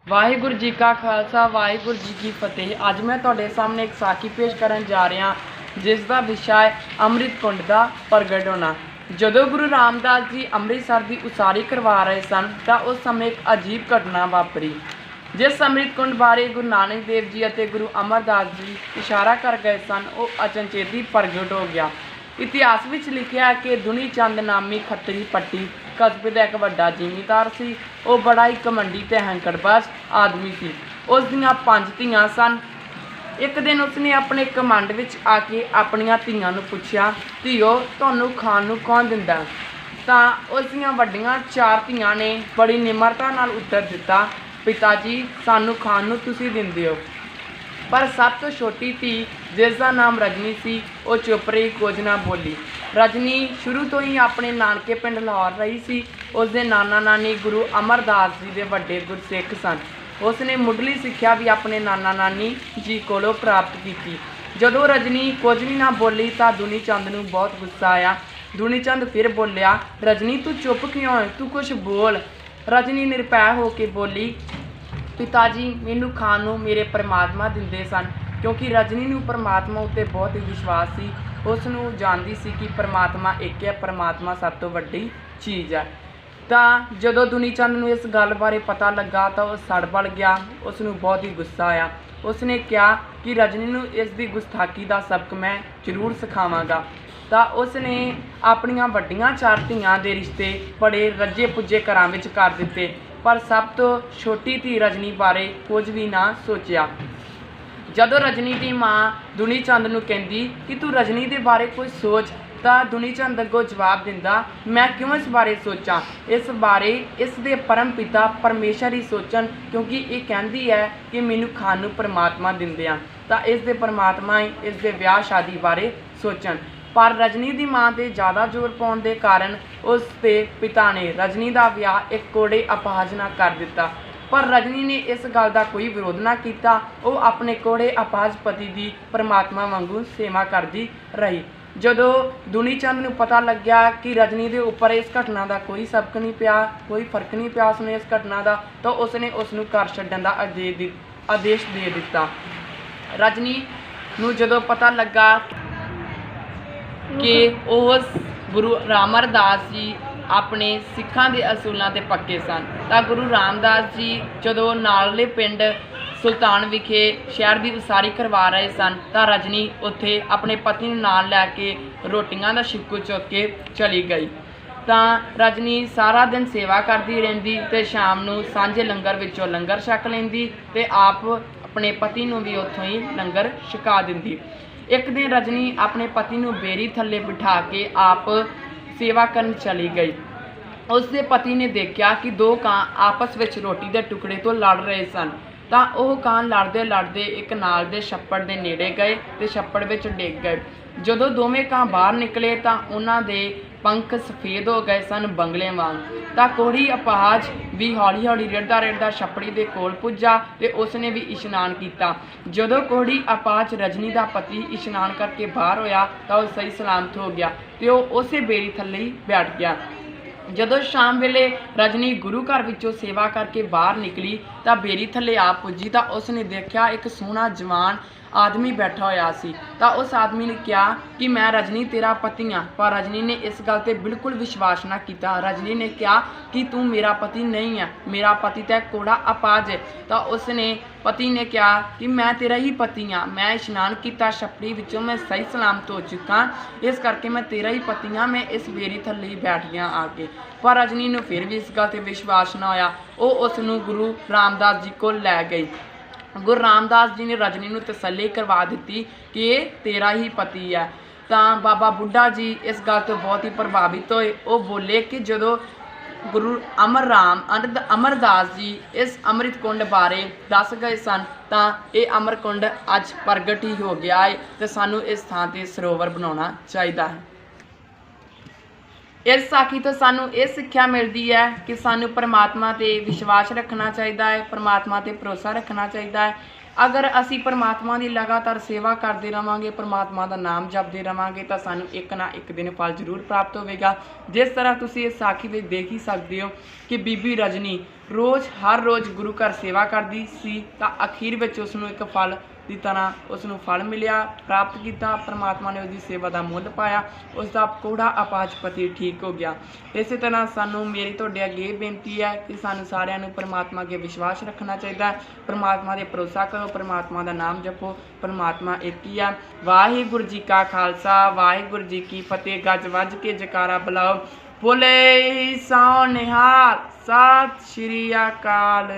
वाहिगुरू जी का खालसा वाहिगुरू जी की फतेह। अज मैं तुहाडे सामने एक साखी पेश करन जा रहा जिसका विषय है अमृत कुंड का प्रगट होना। जदों गुरु रामदास जी अमृतसर की उसारी करवा रहे सन तो उस समय एक अजीब घटना वापरी। जिस अमृत कुंड बारे गुरु नानक देव जी और गुरु अमरदास जी इशारा कर गए सन वो अचनचेती प्रगट हो गया। इतिहास में लिखा है कि दुनी चंद नामी खत्तरी पट्टी कस्बे का एक वड्डा जिमीदार सी। वो बड़ा ही घमंडी ते हैंकड़बाज आदमी सी। उस दियां 5 धीआं सन। एक दिन उसने अपने कमंड विच आके अपनियां धीआं नूं पुछया, धीओ तुहानूं खाण नूं कौन दिंदा? तां उस दियां वड्डियां 4 धीआं ने बड़ी निमरता नाल उत्तर दिता, पिता जी सानूं खाण नूं तुसीं दिंदे हो। पर सब तो छोटी धी जिसका नाम रजनी सी वो चुप रही, कुछ ना बोली। रजनी शुरू तो ही अपने नानके पिंड लाहौर रही सी। उसके नाना नानी गुरु अमरदास जी के वड्डे गुरसिख सन। उसने मुढ़ली सिक्ख्या भी अपने नाना नानी जी कोलों प्राप्त की। जदों रजनी कुछ भी ना बोली तो दुनी चंद नूं बहुत गुस्सा आया। दुनी चंद फिर बोलिया, रजनी तू चुप क्यों है, तू कुछ बोल। रजनी निरभै होकर बोली, पिता जी मैनू खाण नूं मेरे परमात्मा दिंदे सन। क्योंकि रजनी नूं परमात्मा उत्ते बहुत ही विश्वास सी। उसनूं जानदी सी कि परमात्मा एक है, परमात्मा सब तो वड्डी चीज़ है। तो जदों दुनी चंद नूं इस गल बारे पता लगा तो वह सड़ बल गया। उसनूं बहुत ही गुस्सा आया। उसने कहा कि रजनी नूं इसकी गुस्ताखी का सबक मैं जरूर सिखावांगा। तो उसने अपनियां वड्डियां 4 धीआं दे रिश्ते बड़े रजे पुजे घरां विच कर दिते। पर सब तो छोटी धी रजनी बारे कुछ भी ना सोचा। जदों रजनी की माँ दुनी चंद नूं कहंदी कि तू रजनी के बारे कुछ सोच, तो दुनी चंद अगों जवाब दिंदा, मैं क्यों इस बारे सोचा, इस बारे इस दे परम पिता परमेश्वर ही सोचन, क्योंकि ये कहती है कि मैनू खाण नूं परमात्मा दिंदे आ, तो इस दे परमात्मा ही इस दे विआह शादी बारे सोचन। पर रजनी की माँ के ज़्यादा जोर पाने के कारण उसके पिता ने रजनी का विआह एक कोड़े अपहाज नाल कर दिता। पर रजनी ने इस गल का कोई विरोध ना किया। वो अपने कोड़े अपहाज पति की परमात्मा वांगू सेवा करती रही। जदों दुनी चंद नूं पता लग्या कि रजनी के उपर इस घटना का कोई सबक नहीं पिया, कोई फर्क नहीं पिया उसने इस घटना का, तो उसने उसनूं घर छड्डण का आदेश दे दिता। रजनी नूं जदों पता लगा कि उस गुरु रामरदास जी अपने सिखां दे असूलों के पक्के सन, तो गुरु रामदास जी जदों नालले पिंड सुल्तान विखे शहर की उसारी करवा रहे सन तो रजनी उत्थे अपने पति नूं नाल लैके रोटियां का शिक्कू चुक के चली गई। तो रजनी सारा दिन सेवा करती रहिंदी ते शाम नूं सांझे लंगर विचों लंगर छक लैंदी ते आप अपने पति नूं भी उत्थों ही लंगर छका दिंदी। एक दिन रजनी अपने पति नूं बेरी थल्ले बिठा के आप सेवा करन चली गई। उसके पति ने देखा कि 2 कां आपस में रोटी के टुकड़े तो लड़ रहे सन। तो वह कां लड़ते लड़ते एक नाल दे छप्पड़ के नेड़े गए तो छप्पड़ में डिग गए। जदों दोवें कां बाहर निकले तो उन्हां दे पंख सफेद हो गए सन बंगले वांग। तो कोड़ी अपहाज भी हौली हौली रिड़दा रिड़दा छप्पड़ी के कोल पुजा तो उसने भी इशनान किया। जदों कोड़ी अपहाज रजनी का पति इशनान करके बाहर होया तो वह सही सलामत हो गया तो वह उस बेड़ी थल्ले ही बैठ गया। जदों शाम वेले रजनी गुरु घर विचों सेवा करके बाहर निकली तो बेरी थल्ले आ पुजी तो उसने देखा एक सोहना जवान आदमी बैठा होया सी। तो उस आदमी ने कहा कि मैं रजनी तेरा पति हाँ। पर रजनी ने इस गल ते बिल्कुल विश्वास ना किया। रजनी ने कहा कि तू मेरा पति नहीं है, मेरा पति तो कोड़ा अपाज है। तो उसने पति ने कहा कि मैं तेरा ही पति हाँ, मैं इशनान किया छपड़ी विचों मैं सही सलामत हो चुका, इस करके मैं तेरा ही पति हाँ, मैं इस बेरी थल्ले ही बैठ गया आके। पर रजनी ने फिर भी इस गल ते विश्वास ना होया। वो उसनूं गुरु रामदास जी को लै गई। गुरु रामदास जी ने रजनी नूं तसल्ली करवा दी कि ये तेरा ही पति है। तो बाबा बुढ़ा जी इस गल तो बहुत ही प्रभावित होए। वो बोले कि जदों गुरु अमरदास जी इस अमृत कुंड बारे दस गए सन तो ये अमर कुंड अज प्रगट ही हो गया है तो सानू इस थां ते सरोवर बनाना चाहिए है। इस साखी तो सानू ये सिक्ख्या मिलती है कि सानू परमात्मा ते विश्वास रखना चाहिए है, परमात्मा ते भरोसा रखना चाहिए है। अगर असी परमात्मा की लगातार सेवा करते रहांगे, परमात्मा का नाम जपते रहांगे तो सानू एक ना एक दिन फल जरूर प्राप्त होगा। जिस तरह तुसी इस साखी में देख ही सकते हो कि बीबी रजनी हर रोज़ गुरु घर सेवा करती सी, तो अखीर में उसनों एक फल की तरह उसनों फल मिलिया, प्राप्त किया। परमात्मा ने उसकी सेवा का मुल पाया, उसका कोड़ा अपाचपति ठीक हो गया। इस तरह सानू मेरी तुहाडे अगे बेनती है कि सानू सारिਆਂ ਨੂੰ परमात्मा के विश्वास रखना चाहिए, परमात्मा के भरोसा करो, परमात्मा का नाम जपो। परमात्मा एक ही है। वाहिगुरू जी का खालसा, वाहिगुरू जी की फतेह। गज वज के जकारा बुलाओ, बोले सो निहाल, सत श्री अकाल।